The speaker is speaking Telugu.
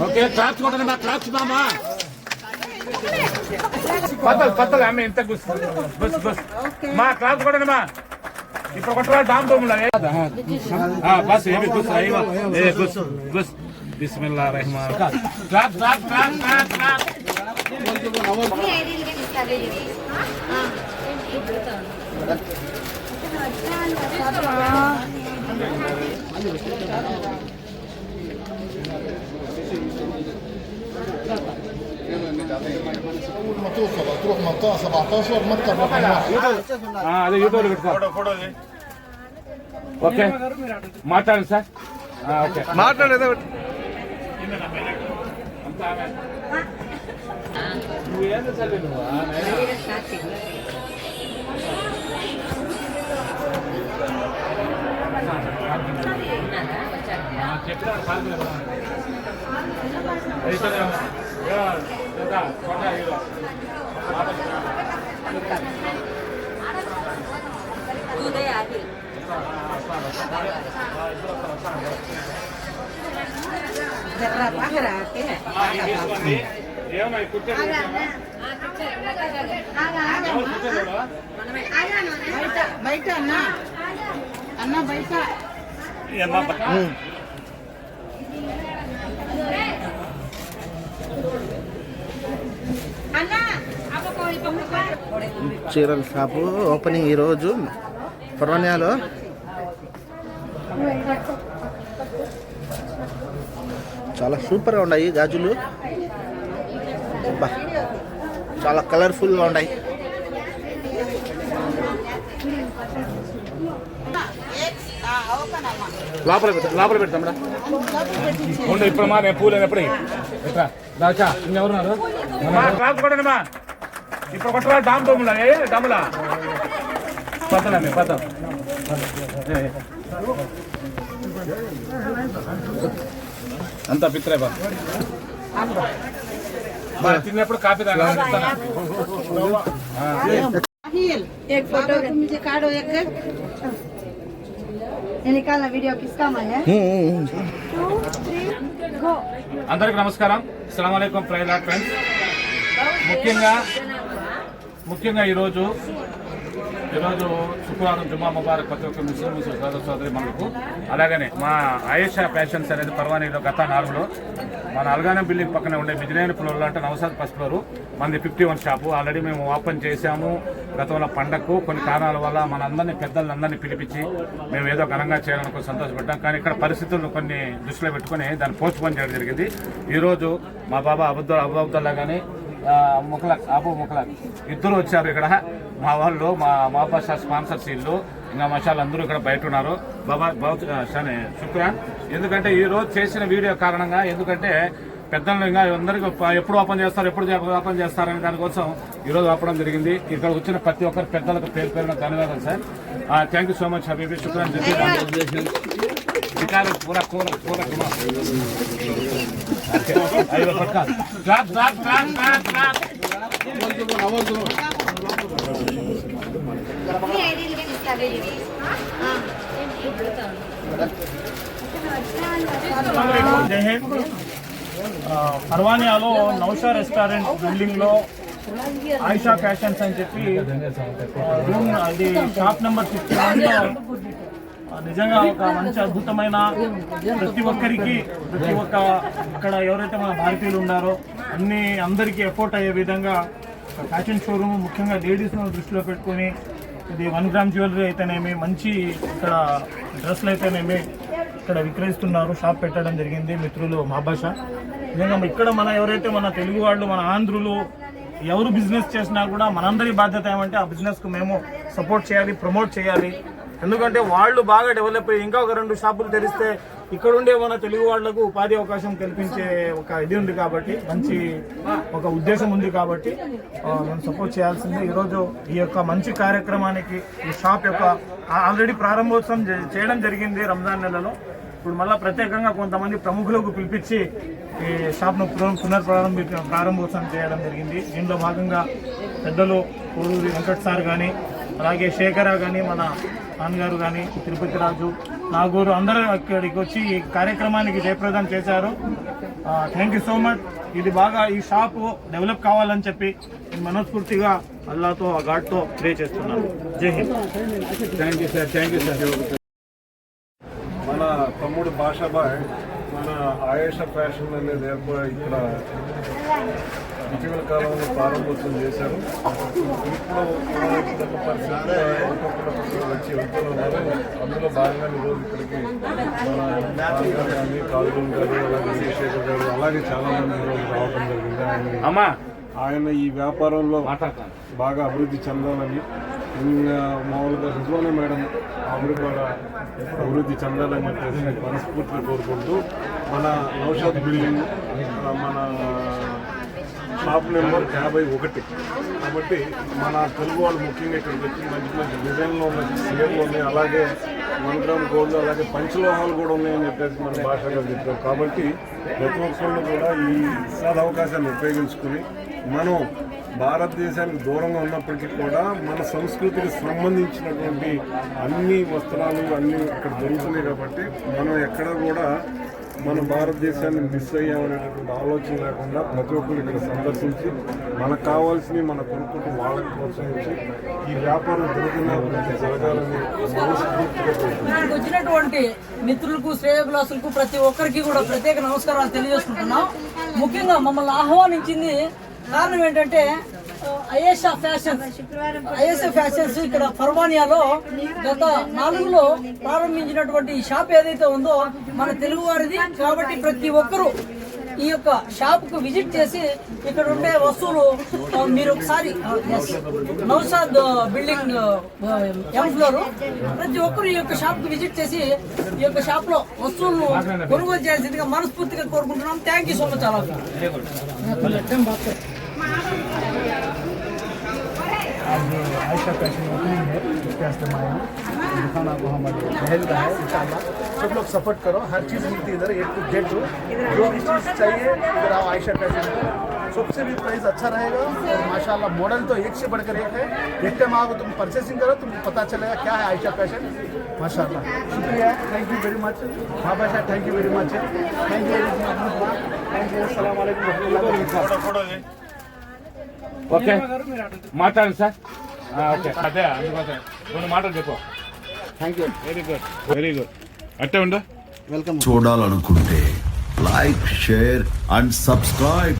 ఓకే క్లాప్స్ కొట్టండి మా క్లాప్స్ మామా పత్తలు పత్తలు అమ్మ ఎంత బస్ బస్ మా క్లాప్స్ కొట్టండి మా ఇప్పుడు కొట్టరా డామ్ దోములా బస్ ఏమి బస్ అయ్యో ఏ బస్ బస్ బిస్మిల్లాహిర్ రహమానిర్ రహీం clap clap clap clap clap تروح منطقة 17 مكتب رقم 1 అదే యూట్యూబ్ లో పెట్టుకో ఓకే మాట్లాడండి సార్ ఓకే మాట్లాడేదా నువ్వు ఏంది చదివి నువ్వు చెప్పినాడు సార్ ఏమై కూర్చోండి బయట అన్న బయట చీరల షాపు ఓపెనింగ్ ఈరోజు పర్వన్యాలో. చాలా సూపర్గా ఉన్నాయి గాజులు, చాలా కలర్ఫుల్గా ఉన్నాయి. లోపల పెడతాం ఉండు ఇప్పుడు మా నేను పూలు ఎప్పుడు ఎట్లా దాచా ఇంకెవరున్నారు క్లాస్ కొట్టండి మా ఇప్పుడు కొట్టరా డామ్ దోములా ఏ డమ్ములా పత్తలమ్మే పత్తం అంతా పిత్రే బా తిన్నప్పుడు కాఫీ తాగా एक फोटो मुझे काढो एक निकालना वीडियो किसका मन है 2 3 गो అందరికీ నమస్కారం. అస్సలాము అలైకుం ప్రైలాట్ ఫ్రెండ్స్. ముఖ్యంగా ఈరోజు శుక్రవారం జుమ్మా ముబారక్ ప్రతి ఒక్క ముస్లిం సోదర సోదరి మనకు అలాగనే మా ఆయేషా ఫ్యాషన్స్ అనేది పర్వానీలో గత 4లో మన అల్గానం బిల్డింగ్ పక్కన ఉండే బిజినేని ఫ్లోర్లో అంటే నవసాద్ ఫస్ట్ ఫ్లోరు మనది 51 షాపు ఆల్రెడీ మేము ఓపెన్ చేశాము. గతంలో పండగకు కొన్ని కారణాల వల్ల మన అందరినీ పెద్దలందరినీ పిలిపించి మేము ఏదో ఘనంగా చేయాలనుకో సంతోషపడ్డాం. కానీ ఇక్కడ పరిస్థితులను కొన్ని దృష్టిలో పెట్టుకుని దాన్ని పోస్ట్ పోన్ చేయడం జరిగింది. ఈరోజు మా బాబా అబుద్దల్లా కానీ అబు ముఖలాక్ ఇద్దరు వచ్చారు. ఇక్కడ మా వాళ్ళు మా బాషా స్పాన్సర్స్ ఇల్లు ఇంకా మషాలు అందరూ ఇక్కడ బయట ఉన్నారు. బాబా బహుత్ శుక్రాన్. ఎందుకంటే ఈ రోజు చేసిన వీడియో కారణంగా ఎందుకంటే పెద్దలు ఇంకా అందరికీ ఎప్పుడు ఓపెన్ చేస్తారనే దానికోసం ఈరోజు ఆపడం జరిగింది. ఇక్కడ వచ్చిన ప్రతి ఒక్కరు పెద్దలకు పేరు పేరున ధన్యవాదాలు sir. Thank you so much హబీబీ శుక్రాన్. पूरा पूरा पूरा अरे पक्का clap clap clap clap clap जय हिंद. పర్వానియాలో నౌషా రెస్టారెంట్ బిల్డింగ్ లో ఆయిషా ఫ్యాషన్స్ అని చెప్పి రూమ్ అది షాప్ నెంబర్ 61 లో నిజంగా ఒక మంచి అద్భుతమైన ప్రతి ఒక్కరికి ఇక్కడ ఎవరైతే మన భారతీయులు ఉన్నారో అందరికీ ఎఫోర్ట్ అయ్యే విధంగా ఫ్యాషన్ షోరూమ్ ముఖ్యంగా లేడీస్ను దృష్టిలో పెట్టుకొని ఇది 1 గ్రామ్ జ్యువెలరీ అయితేనేమి మంచి ఇక్కడ డ్రెస్సులు అయితేనేమి ఇక్కడ విక్రయిస్తున్నారు. షాప్ పెట్టడం జరిగింది మిత్రులు మా భాష. నిజంగా ఇక్కడ మన ఎవరైతే మన తెలుగు వాళ్ళు మన ఆంధ్రులు ఎవరు బిజినెస్ చేసినా కూడా మనందరి బాధ్యత ఏమంటే ఆ బిజినెస్కు మేము సపోర్ట్ చేయాలి, ప్రమోట్ చేయాలి. ఎందుకంటే వాళ్ళు బాగా డెవలప్ అయ్యి ఇంకా ఒక 2 షాపులు తెరిస్తే ఇక్కడ ఉండే మన తెలుగు వాళ్లకు ఉపాధి అవకాశం కల్పించే ఒక ఇది ఉంది కాబట్టి మంచి ఒక ఉద్దేశం ఉంది కాబట్టి మనం సపోర్ట్ చేయాల్సిందే. ఈరోజు ఈ యొక్క మంచి కార్యక్రమానికి ఈ షాప్ యొక్క ఆల్రెడీ ప్రారంభోత్సవం చేయడం జరిగింది రంజాన్ నెలలో. ఇప్పుడు మళ్ళీ ప్రత్యేకంగా కొంతమంది ప్రముఖులకు పిలిపించి ఈ షాప్ను ప్రారంభోత్సవం చేయడం జరిగింది. దీనిలో భాగంగా పెద్దలు కోడూరి వెంకట్ సార్ కానీ అలాగే శేఖర కానీ మన నాన్నగారు కానీ తిరుపతి రాజు నాగూరు అందరూ ఇక్కడికి వచ్చి ఈ కార్యక్రమానికి జయప్రదం చేశారు. Thank you so much. ఇది బాగా ఈ షాపు డెవలప్ కావాలని చెప్పి నేను మనస్ఫూర్తిగా అల్లాతో ఆ గాడ్తో ప్రే చేస్తున్నాను. జై Hind. Thank you sir, thank you sir. మన తమ్ముడు భాషాబాయ్ మన ఆయేషా ఫ్యాషన్ అనేది ఇక్కడ ఇటీవల కాలంలో ప్రారంభోత్సవం చేశారు. ఇప్పుడు ఇప్పుడున్న పరిస్థితుల్లో ఒక్కొక్కరు వచ్చి వెళ్తున్నారు. అందులో భాగంగా ఈరోజు ఇక్కడికి మన నాన్న గారు కానీ కాజుల్ గారు అలాగే విజయశేఖర్ గారు అలాగే చాలా మంది ఈరోజు రావడం జరిగింది. ఆయన ఈ వ్యాపారంలో బాగా అభివృద్ధి చెందాలని, మామూలుగా రిజ్వానా మేడం ఆవిడ కూడా అభివృద్ధి చెందాలని చెప్పేసి మనస్ఫూర్తిగా కోరుకుంటూ మన నౌషాద్ బిల్డింగ్ మన షాప్ నెంబర్ 51 కాబట్టి మన తెలుగు వాళ్ళు ముఖ్యంగా ఇక్కడికి వచ్చి మంచి మంచి డిజైన్లు ఉన్నాయి, సీఎంలు ఉన్నాయి, అలాగే 1 గ్రామ్ గోల్డ్ అలాగే పంచలోహాలు కూడా ఉన్నాయని చెప్పేసి మన భాషగా చెప్పారు. కాబట్టి ప్రతి ఒక్కళ్ళు కూడా ఈ సదవకాశాన్ని ఉపయోగించుకుని మనం భారతదేశానికి దూరంగా ఉన్నప్పటికీ కూడా మన సంస్కృతికి సంబంధించినటువంటి అన్ని వస్త్రాలు అన్నీ ఇక్కడ దొరుకుతున్నాయి. కాబట్టి మనం ఎక్కడ కూడా మన భారతదేశాన్ని మిస్ అయ్యామనేటటువంటి ఆలోచన లేకుండా ప్రతి ఒక్కరు ఇక్కడ సందర్శించి మనకు కావాల్సినవి మన కొనుక్కుంటూ వాళ్ళకి ప్రోత్సహించి ఈ వ్యాపారం దినదినాభివృద్ధి జరగాలని మనస్ఫూర్తిగా ఇక్కడికి వచ్చినటువంటి మిత్రులకు శ్రేయోభిలాసులకు ప్రతి ఒక్కరికి కూడా ప్రత్యేక నమస్కారాలు తెలియజేసుకుంటున్నాం. ముఖ్యంగా మమ్మల్ని ఆహ్వానించింది కారణం ఏంటంటే అయేషా ఫ్యాషన్స్ ఇక్కడ పర్వానియాలో గత 4లో ప్రారంభించినటువంటి ఈ షాప్ ఏదైతే ఉందో మన తెలుగు వారిది. కాబట్టి ప్రతి ఒక్కరూ ఈ యొక్క షాప్ కు విజిట్ చేసి ఇక్కడ ఉండే వస్తువులు మీరు ఒకసారి నౌషాద్ బిల్డింగ్ M ఫ్లోర్ ప్రతి ఒక్కరు ఈ యొక్క షాప్ కు విజిట్ చేసి ఈ యొక్క షాప్ లో వస్తువులను కొనుగోలు చేయాల్సిందిగా మనస్ఫూర్తిగా కోరుకుంటున్నాం. Thank you so much. అలా आज आयशा फैशन ओपनिंग है, उसके वास्ते मैं आया हूँ। दुकान आपको हमारे महल का है इंशाल्लाह। सब लोग सपोर्ट करो, हर चीज़ मिलती है इधर A to Z। जो भी चीज़ चाहिए इधर आओ आयशा फैशन को। सबसे भी प्राइस अच्छा रहेगा और माशाल्लाह मॉडल तो एक से बढ़कर एक है। एक टाइम आओ तुम परचेसिंग करो, तुमको पता चलेगा क्या है आयशा फैशन। माशाल्लाह शुक्रिया, थैंक यू वेरी मच बाबा साहब, thank you very much, thank you very much, thank you. अस्सलाम वालेकुम। ఓకే మాట్లాడండి సార్. ఓకే అదే అందుకోసం 2 మాటలు చెప్పు. Thank you. Very good, very good. అట్టే ఉండు. వెల్కమ్. చూడాలనుకుంటే లైక్, షేర్ అండ్ సబ్స్క్రైబ్.